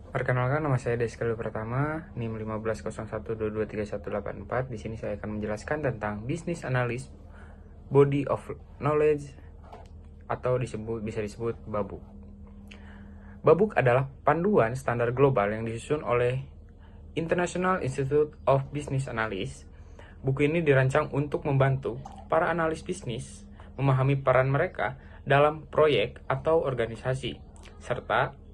Perkenalkan, nama saya Deskal Pertama, NIM 1501223184. Di sini saya akan menjelaskan tentang bisnis analis body of knowledge atau bisa disebut BABUK. BABUK adalah panduan standar global yang disusun oleh International Institute of Business Analysts. Buku ini dirancang untuk membantu para analis bisnis memahami peran mereka dalam proyek atau organisasi, serta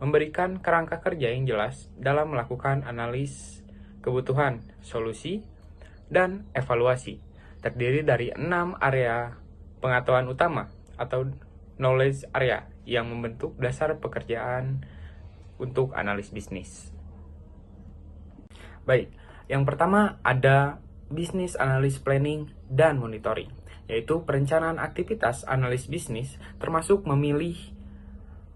memberikan kerangka kerja yang jelas dalam melakukan analis kebutuhan, solusi, dan evaluasi. Terdiri dari 6 area pengetahuan utama atau knowledge area yang membentuk dasar pekerjaan untuk analis bisnis. Baik, yang pertama ada business analysis planning dan monitoring, yaitu perencanaan aktivitas analis bisnis termasuk memilih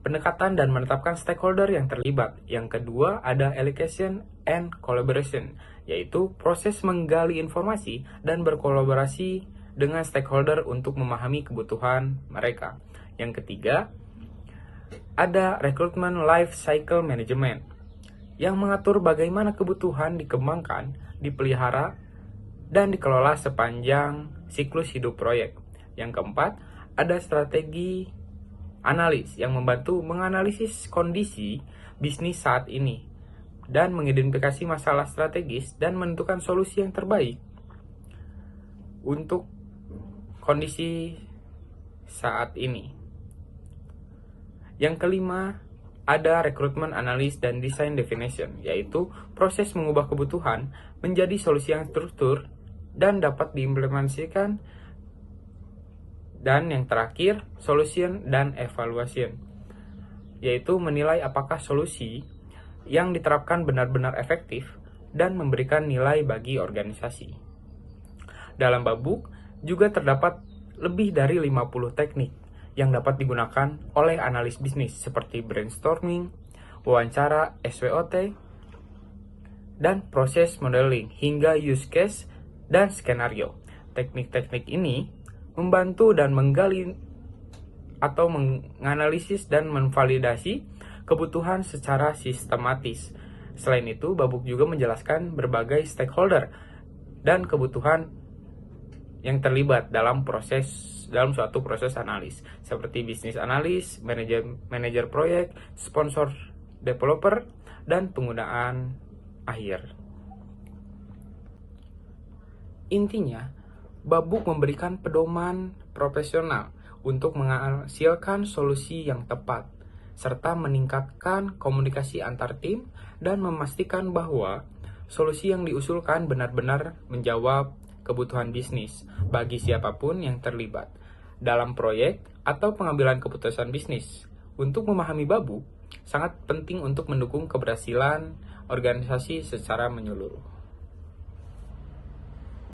pendekatan dan menetapkan stakeholder yang terlibat. Yang kedua ada allocation and collaboration, yaitu proses menggali informasi dan berkolaborasi dengan stakeholder untuk memahami kebutuhan mereka. Yang ketiga ada recruitment life cycle management, yang mengatur bagaimana kebutuhan dikembangkan, dipelihara, dan dikelola sepanjang siklus hidup proyek. Yang keempat ada strategi analis yang membantu menganalisis kondisi bisnis saat ini dan mengidentifikasi masalah strategis dan menentukan solusi yang terbaik untuk kondisi saat ini. Yang kelima ada rekrutmen analis dan design definition, yaitu proses mengubah kebutuhan menjadi solusi yang struktur dan dapat diimplementasikan. Dan yang terakhir, solution dan evaluation, yaitu menilai apakah solusi yang diterapkan benar-benar efektif dan memberikan nilai bagi organisasi. Dalam BABUK juga terdapat lebih dari 50 teknik yang dapat digunakan oleh analis bisnis seperti brainstorming, wawancara, SWOT, dan proses modeling hingga use case dan skenario. Teknik-teknik ini membantu dan menggali atau menganalisis dan memvalidasi kebutuhan secara sistematis. Selain itu, BABUK juga menjelaskan berbagai stakeholder dan kebutuhan yang terlibat dalam suatu proses analis, seperti bisnis analis, manajer proyek, sponsor developer, dan penggunaan akhir. Intinya, BABUK memberikan pedoman profesional untuk menghasilkan solusi yang tepat, serta meningkatkan komunikasi antar tim dan memastikan bahwa solusi yang diusulkan benar-benar menjawab kebutuhan bisnis bagi siapapun yang terlibat dalam proyek atau pengambilan keputusan bisnis. Untuk memahami BABUK sangat penting untuk mendukung keberhasilan organisasi secara menyeluruh.